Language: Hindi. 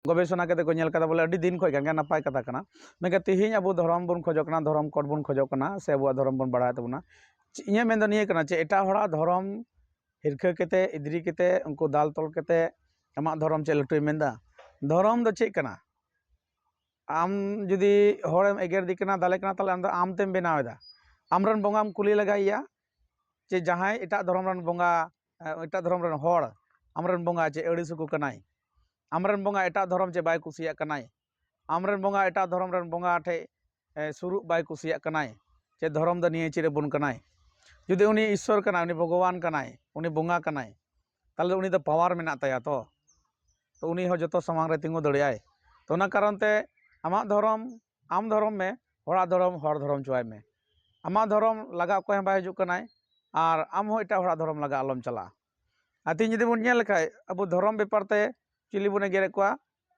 गवेषणा करते को नेल कदा बोले अड़ी दिन खय गांगे नापाय कथा कना मेके तिहिं अब धर्म बन खोजो कना धर्म कोड बन खोजो कना से अब धर्म बन बढ़ाय तबना इᱧ मेन दो निये कना चे एटा हड़ा धर्म हिरखा केते इद्री केते उनको दाल तोल केते अमा धर्म चे लटुय मेंदा धर्म दो चेक कना आम जुदी हड़ेम एगेर दी कना दाले कना ताले आम तेम बनावेदा आमरन बोंगाम कुली लगाइया चे जहां एटा धर्म रन बोंगा एटा धर्म रन हड़ आमरन बोंगा चे अड़ी सुकु कनाय आमरन बोंगा एटा धर्म चे बाय कुसिया कनाय आमरन बोंगा एटा धर्म रन बोंगा ठे सुरु बाय कुसिया कनाय चे धर्म द निये चिरे बुन कनाय जुदी उनी ईश्वर कनाय उनी भगवान कनाय उनी बोंगा कनाय ताले उनी द पावर मेना ताया तो उनी हो जतो समांग रे तिंगु दड़ियाय तो ना कारण ते आमा धर्म आम धर्म में हड़ा धर्म हर धर्म चुवाय में आमा धर्म लगा कोय बाय हिजु कनाय आर आम हो एटा हड़ा धर्म लगा आलम चला आती जुदी बुन नेल खाय अब धर्म बेपार ते चिली बुने गेरे कोआ